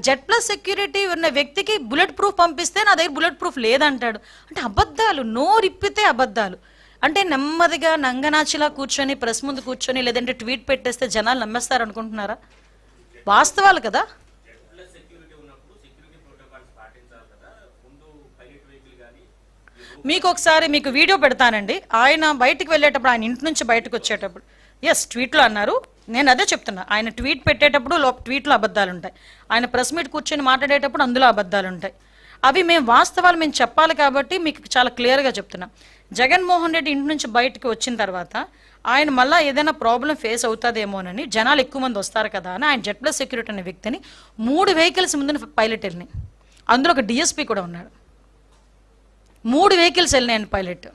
జెడ్+ సెక్యూరిటీ ఉన్న వ్యక్తికి బుల్లెట్ ప్రూఫ్ పంపిస్తే నా దగ్గర బుల్లెట్ ప్రూఫ్ లేదంటాడు. అంటే అబద్ధాలు, నోరిప్పితే అబద్ధాలు. అంటే నెమ్మదిగా నంగనాచిలా కూర్చొని ప్రెస్ ముందు కూర్చొని లేదంటే ట్వీట్ పెట్టేస్తే జనాలు నమ్మేస్తారు అనుకుంటున్నారా? వాస్తవాలు కదా. మీకు వీడియో పెడతానండి. ఆయన బయటికి వెళ్ళేటప్పుడు, ఆయన ఇంటి నుంచి బయటకు వచ్చేటప్పుడు, ట్వీట్లో అన్నారు, నేను అదే చెప్తున్నా. ఆయన ట్వీట్ పెట్టేటప్పుడు ట్వీట్లో అబద్ధాలు ఉంటాయి, ఆయన ప్రెస్ మీట్ కూర్చొని మాట్లాడేటప్పుడు అందులో అబద్ధాలు ఉంటాయి. అవి వాస్తవాలు మేము చెప్పాలి కాబట్టి మీకు చాలా క్లియర్గా చెప్తున్నా. జగన్మోహన్ రెడ్డి ఇంటి నుంచి బయటకు వచ్చిన తర్వాత ఆయన మళ్ళీ ఏదైనా ప్రాబ్లం ఫేస్ అవుతుందేమోనని, జనాలు ఎక్కువ మంది వస్తారు కదా అని ఆయన జెడ్+ సెక్యూరిటీ అనే వ్యక్తిని 3 వెహికల్స్ ముందు పైలట్ వెళ్ళినాయి. అందులో ఒక DSP కూడా ఉన్నాడు. 3 వెహికల్స్ వెళ్ళినాయని పైలట్.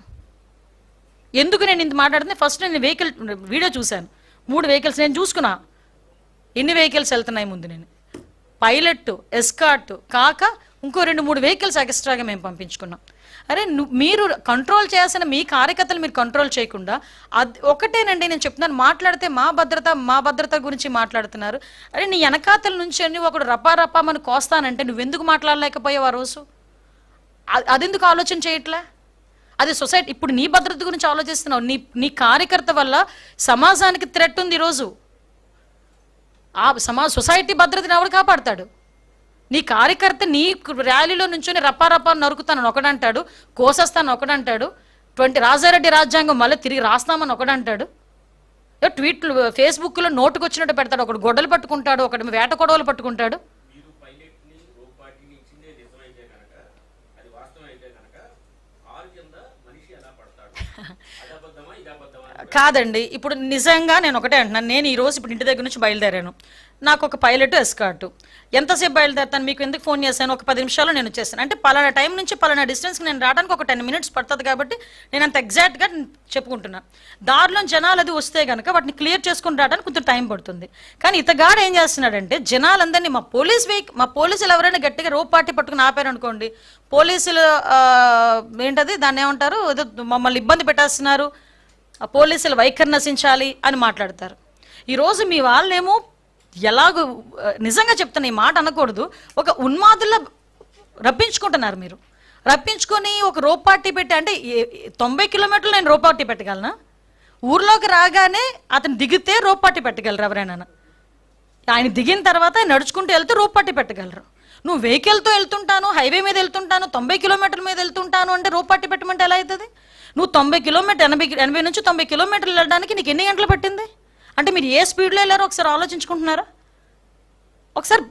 ఎందుకు నేను ఇంత మాట్లాడుతుంది? ఫస్ట్ నేను వెహికల్ వీడియో చూశాను. 3 వెహికల్స్ నేను చూసుకున్నా ఎన్ని వెహికల్స్ వెళ్తున్నాయి ముందు. నేను పైలట్, ఎస్కార్ట్ కాక ఇంకో 2-3 వెహికల్స్ ఎక్స్ట్రాగా మేము పంపించుకున్నాం. అరే మీరు కంట్రోల్ చేయాల్సిన మీ కార్యకర్తలు మీరు కంట్రోల్ చేయకుండా అది ఒకటేనండి నేను చెప్తున్నాను. మాట్లాడితే మా భద్రత గురించి మాట్లాడుతున్నారు. అరే నీ వెనకాతల నుంచి అన్ని ఒకడు రపా మన కోస్తానంటే నువ్వెందుకు మాట్లాడలేకపోయావు ఆ రోజు? అదెందుకు ఆలోచన చేయట్లే? అది సొసైటీ ఇప్పుడు నీ భద్రత గురించి ఆలోచిస్తున్నావు. నీ కార్యకర్త వల్ల సమాజానికి థ్రెట్ ఉంది ఈరోజు. ఆ సొసైటీ భద్రతని ఎవరు కాపాడతాడు? నీ కార్యకర్త నీ ర్యాలీలో నుంచొని రప్పా నరుకుతానని ఒకడంటాడు, కోసేస్తాను ఒకడంటాడు, రాజారెడ్డి రాజ్యాంగం మళ్ళీ తిరిగి రాస్తామని ఒకడంటాడు. ట్వీట్లు ఫేస్బుక్లో నోటుకొచ్చినట్టు పెడతాడు. ఒకడు గొడ్డలు పట్టుకుంటాడు, ఒకటి వేట కొడవలు పట్టుకుంటాడు. కాదండి, ఇప్పుడు నిజంగా నేను ఒకటే అంటున్నాను. నేను ఈరోజు ఇప్పుడు ఇంటి దగ్గర నుంచి బయలుదేరాను. నాకు ఒక పైలట్, ఎస్కార్టు. ఎంతసేపు బయలుదేరుతాను? మీకు ఎందుకు ఫోన్ చేశాను? ఒక 10 నిమిషాల్లో నేను వచ్చేసాను. అంటే పలానా టైం నుంచి పలానా డిస్టెన్స్కి నేను రావడానికి ఒక 10 మినిట్స్ పడుతుంది కాబట్టి నేను అంత ఎగ్జాక్ట్గా చెప్పుకుంటున్నాను. దారిలో జనాలు అది వస్తే కనుక వాటిని క్లియర్ చేసుకుని రావడానికి కొంచెం టైం పడుతుంది. కానీ ఇతగాడు ఏం చేస్తున్నాడంటే జనాలందరినీ మా పోలీసులు ఎవరైనా గట్టిగా రోప్ పార్టీ పట్టుకుని ఆపారు అనుకోండి, పోలీసులు ఏంటది దాన్ని ఏమంటారు, ఏదో మమ్మల్ని ఇబ్బంది పెట్టేస్తున్నారు, పోలీసులు వైఖరి నశించాలి అని మాట్లాడతారు. ఈరోజు మీ వాళ్ళేమో ఎలాగో నిజంగా చెప్తున్నా, ఈ మాట అనకూడదు, ఒక ఉన్మాదుల్లో రప్పించుకుంటున్నారు. మీరు రప్పించుకొని ఒక రోప్ పార్టీ పెట్టి, అంటే 90 కిలోమీటర్లు నేను రోప్ పార్టీ పెట్టగలనా? ఊర్లోకి రాగానే అతను దిగితే రోప్ పార్టీ పెట్టగలరు ఎవరైనా? ఆయన దిగిన తర్వాత ఆయన నడుచుకుంటూ వెళ్తే రోప్ పార్టీ పెట్టగలరు. నువ్వు వెహికల్తో వెళ్తుంటాను, హైవే మీద వెళ్తుంటాను, 90 కిలోమీటర్ల మీద వెళ్తుంటాను అంటే రోప్ పార్టీ పెట్టమంటే ఎలా అవుతుంది? నువ్వు 90 కిలోమీటర్ 80 నుంచి 90 కిలోమీటర్లు వెళ్ళడానికి నీకు ఎన్ని గంటలు పట్టింది? అంటే మీరు ఏ స్పీడ్లో వెళ్ళారో ఒకసారి ఆలోచించుకుంటున్నారా? ఒకసారి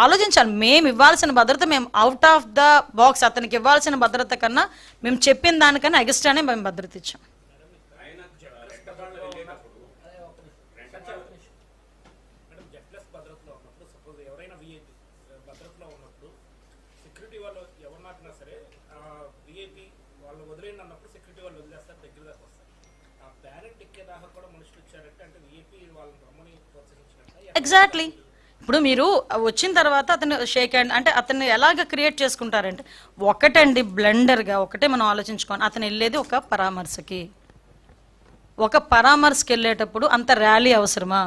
ఆలోచించాలి. మేము ఇవ్వాల్సిన భద్రత, మేము అవుట్ ఆఫ్ ద బాక్స్ అతనికి ఇవ్వాల్సిన భద్రత కన్నా మేము చెప్పిన దానికన్నా ఎగస్ట్రానే మేము భద్రత ఇచ్చాం. ఎగ్జాక్ట్లీ. ఇప్పుడు మీరు వచ్చిన తర్వాత అతను షేక్ హ్యాండ్ అంటే అతన్ని ఎలాగ క్రియేట్ చేసుకుంటారంటే, ఒకటండి బ్లెండర్గా ఒకటే మనం ఆలోచించుకోండి. అతను వెళ్ళేది ఒక పరామర్శకి వెళ్ళేటప్పుడు అంత ర్యాలీ అవసరమా?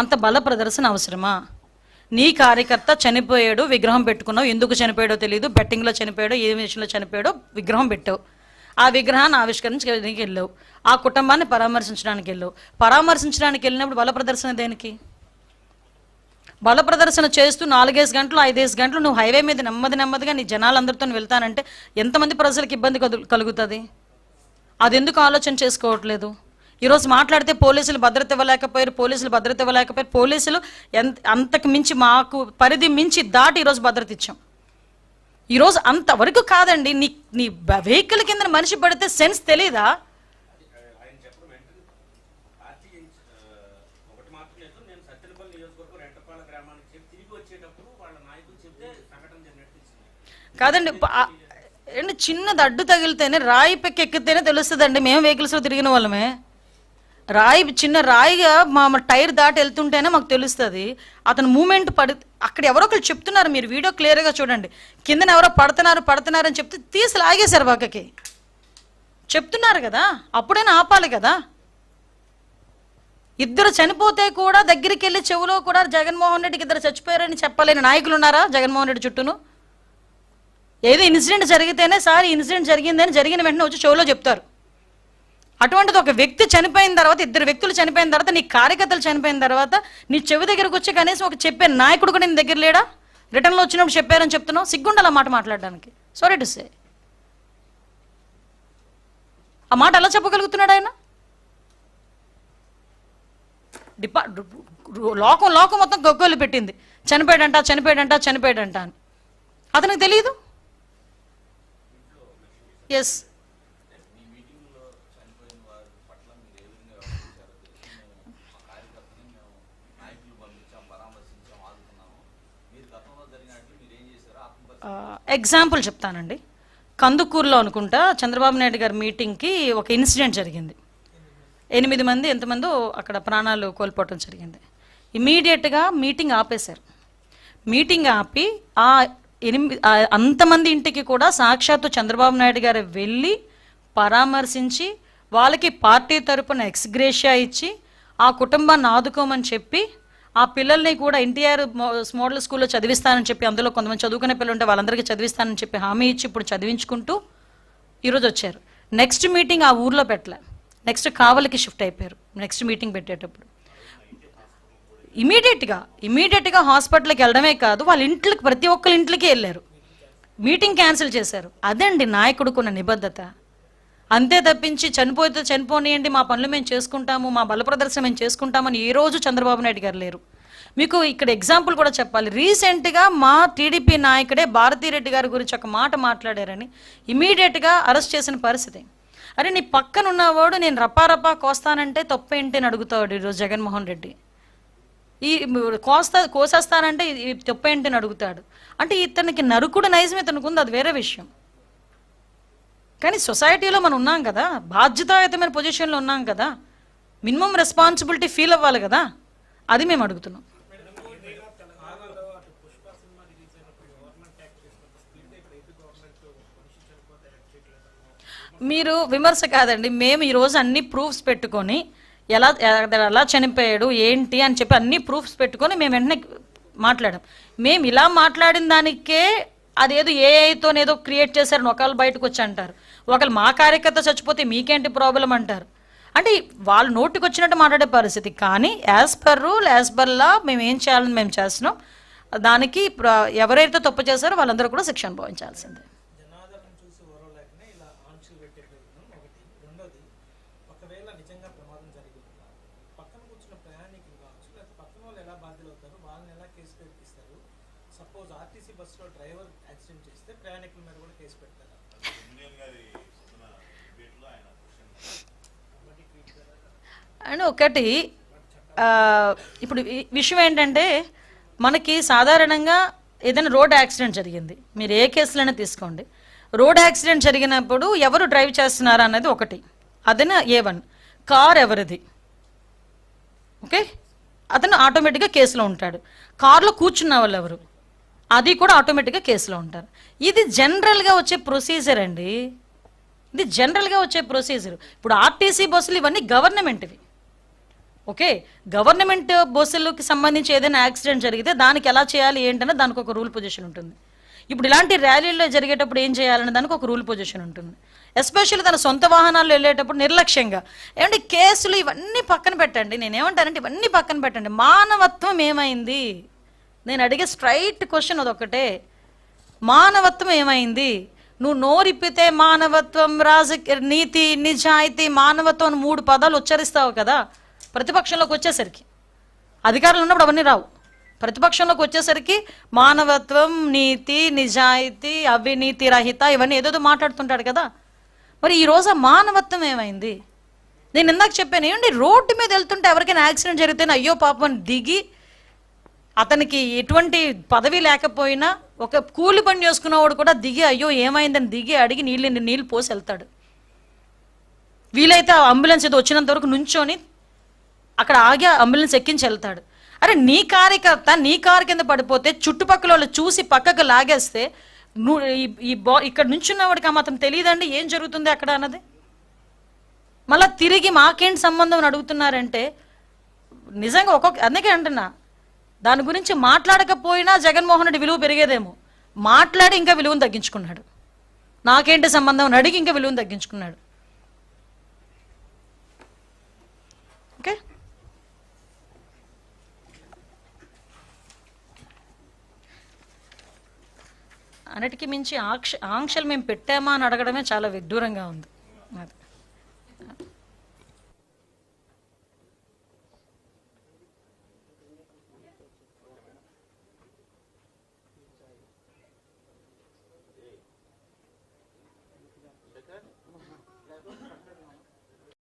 అంత బల ప్రదర్శన అవసరమా? నీ కార్యకర్త చనిపోయాడు, విగ్రహం పెట్టుకున్నావు, ఎందుకు చనిపోయాడో తెలియదు, బెట్టింగ్లో చనిపోయాడో ఏ విషయంలో చనిపోయాడో విగ్రహం పెట్టావు, ఆ విగ్రహాన్ని ఆవిష్కరించడానికి వెళ్ళావు, ఆ కుటుంబాన్ని పరామర్శించడానికి వెళ్ళినప్పుడు బల ప్రదర్శన దేనికి? బల ప్రదర్శన చేస్తూ 4-5 గంటలు 5 గంటలు నువ్వు హైవే మీద నెమ్మదిగా నీ జనాలందరితో వెళ్తానంటే ఎంతమంది ప్రజలకు ఇబ్బంది కలుగుతుంది? అది ఎందుకు ఆలోచన చేసుకోవట్లేదు? ఈరోజు మాట్లాడితే పోలీసులు భద్రత ఇవ్వలేకపోయారు, పోలీసులు అంతకు మించి మాకు పరిధి మించి దాటి ఈరోజు భద్రత ఇచ్చాం. ఈరోజు అంతవరకు కాదండి, నీ వెహికల్ కింద మనిషి పడితే సెన్స్ తెలీదా? కాదండి, చిన్నది అడ్డు తగిలితేనే రాయి పెక్కి ఎక్కితేనే తెలుస్తుందండి. మేము వెహికల్స్లో తిరిగిన వాళ్ళమే. చిన్న రాయిగా మా టైర్ దాటి వెళ్తుంటేనే మాకు తెలుస్తుంది. అతను మూమెంట్ అక్కడ ఎవరో ఒకరు చెప్తున్నారు, మీరు వీడియో క్లియర్గా చూడండి. కిందన ఎవరో పడుతున్నారు అని చెప్తే తీసి లాగేశారు పక్కకి. చెప్తున్నారు కదా, అప్పుడైనా ఆపాలి కదా. ఇద్దరు చనిపోతే కూడా దగ్గరికి వెళ్ళి చెవులో కూడా జగన్మోహన్ రెడ్డికి ఇద్దరు చచ్చిపోయారని చెప్పలేని నాయకులు ఉన్నారా జగన్మోహన్ రెడ్డి చుట్టూను? ఏదో ఇన్సిడెంట్ జరిగితేనే సార్ ఇన్సిడెంట్ జరిగిందని జరిగిన వెంటనే వచ్చి చెవులో చెప్తారు. అటువంటిది ఒక వ్యక్తి చనిపోయిన తర్వాత, ఇద్దరు వ్యక్తులు చనిపోయిన తర్వాత, నీ కార్యకర్తలు చనిపోయిన తర్వాత నీ చెవి దగ్గరకు వచ్చి కనీసం ఒక చెప్పే నాయకుడు కూడా నీ దగ్గర లేడా? రిటర్న్లో వచ్చినప్పుడు చెప్పారని చెప్తున్నావు, సిగ్గుండాలి ఆ మాట మాట్లాడడానికి. సారీ టు సే, ఆ మాట ఎలా చెప్పగలుగుతున్నాడు ఆయన? లోకం మొత్తం గొగ్గోలు పెట్టింది, చనిపోయాడంట అని. అతనికి తెలియదు. ఎస్, ఎగ్జాంపుల్ చెప్తానండి. కందుకూరులో అనుకుంటా చంద్రబాబు నాయుడు గారి మీటింగ్కి ఒక ఇన్సిడెంట్ జరిగింది. 8 మంది ఎంతమందో అక్కడ ప్రాణాలు కోల్పోవటం జరిగింది. ఇమీడియట్గా మీటింగ్ ఆపేశారు. మీటింగ్ ఆపి అంతమంది ఇంటికి కూడా సాక్షాత్తు చంద్రబాబు నాయుడు గారు వెళ్ళి పరామర్శించి వాళ్ళకి పార్టీ తరపున ఎక్స్గ్రేషియా ఇచ్చి ఆ కుటుంబాన్ని ఆదుకోమని చెప్పి ఆ పిల్లల్ని కూడా ఎన్టీఆర్ మోడల్ స్కూల్లో చదివిస్తానని చెప్పి, అందులో కొంతమంది చదువుకునే పిల్లలు ఉంటే వాళ్ళందరికీ చదివిస్తానని చెప్పి హామీ ఇచ్చి ఇప్పుడు చదివించుకుంటూ ఈరోజు వచ్చారు. నెక్స్ట్ మీటింగ్ ఆ ఊర్లో పెట్టలే, నెక్స్ట్ కావలికి షిఫ్ట్ అయిపోయారు. నెక్స్ట్ మీటింగ్ పెట్టేటప్పుడు ఇమీడియట్గా హాస్పిటల్కి వెళ్ళడమే కాదు, వాళ్ళ ఇంట్లోకి ప్రతి ఒక్కరి ఇంట్లోకి వెళ్ళారు, మీటింగ్ క్యాన్సిల్ చేశారు. అదండి నాయకుడుకున్న నిబద్ధత. అంతే తప్పించి చనిపోతే చనిపోనియండి, మా పనులు మేము చేసుకుంటాము, మా బల ప్రదర్శన మేము చేసుకుంటామని ఏ రోజు చంద్రబాబు నాయుడు గారు లేరు. మీకు ఇక్కడ ఎగ్జాంపుల్ కూడా చెప్పాలి. రీసెంట్గా మా టీడీపీ నాయకుడే భారతీరెడ్డి గారి గురించి ఒక మాట మాట్లాడారని ఇమీడియట్గా అరెస్ట్ చేసిన పరిస్థితి. అరే, నీ పక్కన ఉన్నవాడు నేను రపారపా కోస్తానంటే తప్పేంటి అని అడుగుతాడు ఈరోజు జగన్మోహన్ రెడ్డి. ఈ కోసేస్తానంటే తప్పేంటి అని అడుగుతాడు. అంటే ఇతనికి నరుకుడు నైజం ఇతనికి ఉంది, అది వేరే విషయం. కానీ సొసైటీలో మనం ఉన్నాం కదా, బాధ్యతాయుతమైన పొజిషన్లో ఉన్నాం కదా, మినిమం రెస్పాన్సిబిలిటీ ఫీల్ అవ్వాలి కదా, అది మేము అడుగుతున్నాం. మీరు విమర్శ కాదండి, మేము ఈరోజు అన్ని ప్రూఫ్స్ పెట్టుకొని ఎలా చనిపోయాడు ఏంటి అని చెప్పి అన్ని ప్రూఫ్స్ పెట్టుకొని మేము వెంటనే మాట్లాడాం. మేము ఇలా మాట్లాడిన దానికే అదేదో ఏఐతోనేదో క్రియేట్ చేశారని ఒకళ్ళు బయటకు వచ్చి అంటారు, ఒకళ్ళు మా కార్యకర్త చచ్చిపోతే మీకేంటి ప్రాబ్లం అంటారు. అంటే వాళ్ళు నోటికి వచ్చినట్టు మాట్లాడే పరిస్థితి. కానీ as per rule, as per law మేము ఏం చేయాలని మేము చేస్తున్నాం. దానికి ఎవరైతే తప్పు చేశారో వాళ్ళందరూ కూడా శిక్ష అనుభవించాల్సిందే. అండ్ ఒకటి ఇప్పుడు విషయం ఏంటంటే, మనకి సాధారణంగా ఏదైనా రోడ్ యాక్సిడెంట్ జరిగింది, మీరు ఏ కేసులైనా తీసుకోండి, రోడ్ యాక్సిడెంట్ జరిగినప్పుడు ఎవరు డ్రైవ్ చేస్తున్నారు అన్నది ఒకటి, అదైనా A1. కార్ ఎవరిది, ఓకే, అతను ఆటోమేటిక్గా కేసులో ఉంటాడు. కార్లో కూర్చున్న వాళ్ళు ఎవరు, అది కూడా ఆటోమేటిక్గా కేసులో ఉంటారు. ఇది జనరల్గా వచ్చే ప్రొసీజర్ అండి, ఇది జనరల్గా వచ్చే ప్రొసీజర్. ఇప్పుడు ఆర్టీసీ బస్సులు ఇవన్నీ గవర్నమెంట్వి, ఓకే. గవర్నమెంట్ బస్సులకి సంబంధించి ఏదైనా యాక్సిడెంట్ జరిగితే దానికి ఎలా చేయాలి ఏంటనే దానికి ఒక రూల్ పొజిషన్ ఉంటుంది. ఇప్పుడు ఇలాంటి ర్యాలీల్లో జరిగేటప్పుడు ఏం చేయాలనే దానికి ఒక రూల్ పొజిషన్ ఉంటుంది. ఎస్పెషల్లీ తన సొంత వాహనాల్లో వెళ్ళేటప్పుడు నిర్లక్ష్యంగా ఏమంటే కేసులు ఇవన్నీ పక్కన పెట్టండి. నేనేమంటానంటే ఇవన్నీ పక్కన పెట్టండి, మానవత్వం ఏమైంది? నేను అడిగే స్ట్రైట్ క్వశ్చన్ అదొక్కటే, మానవత్వం ఏమైంది? నువ్వు నోరిప్పితే మానవత్వం, నీతి, నిజాయితీ, మానవత్వం అని 3 పదాలు ఉచ్చరిస్తావు కదా. ప్రతిపక్షంలోకి వచ్చేసరికి, అధికారులు ఉన్నప్పుడు అవన్నీ రావు. ప్రతిపక్షంలోకి వచ్చేసరికి మానవత్వం, నీతి, నిజాయితీ, అవినీతి రహిత ఇవన్నీ ఏదేదో మాట్లాడుతుంటాడు కదా. మరి ఈరోజు ఆ మానవత్వం ఏమైంది? నేను ఇందాక చెప్పాను, ఏమండి రోడ్డు మీద వెళ్తుంటే ఎవరికైనా యాక్సిడెంట్ జరిగితేనే అయ్యో పాపం దిగి, అతనికి ఎటువంటి పదవి లేకపోయినా ఒక కూలి పని చేసుకున్నవాడు కూడా దిగి అయ్యో ఏమైందని దిగి అడిగి నీళ్ళు పోసి వెళ్తాడు. వీలైతే ఆ అంబులెన్స్ ఏదో వచ్చినంత వరకు నుంచొని అక్కడ ఆగి అంబులెన్స్ ఎక్కించి వెళ్తాడు. అరే నీ కార్యకర్త నీ కారు కింద పడిపోతే చుట్టుపక్కల వాళ్ళు చూసి పక్కకు లాగేస్తే ఇక్కడ నుంచున్నవాడికి ఆ మాత్రం తెలియదండి ఏం జరుగుతుంది అక్కడ అన్నది. మళ్ళీ తిరిగి మాకేంటి సంబంధం అని అడుగుతున్నారంటే నిజంగా అందుకే అంటున్నా, దాని గురించి మాట్లాడకపోయినా జగన్మోహన్ రెడ్డి విలువ పెరిగేదేమో. మాట్లాడి ఇంకా విలువను తగ్గించుకున్నాడు. నాకేంటి సంబంధం అని అడిగి ఇంకా విలువను తగ్గించుకున్నాడు. ఓకే, అన్నిటికీ మించి ఆంక్షలు మేము పెట్టామా అని అడగడమే చాలా విడ్డూరంగా ఉంది.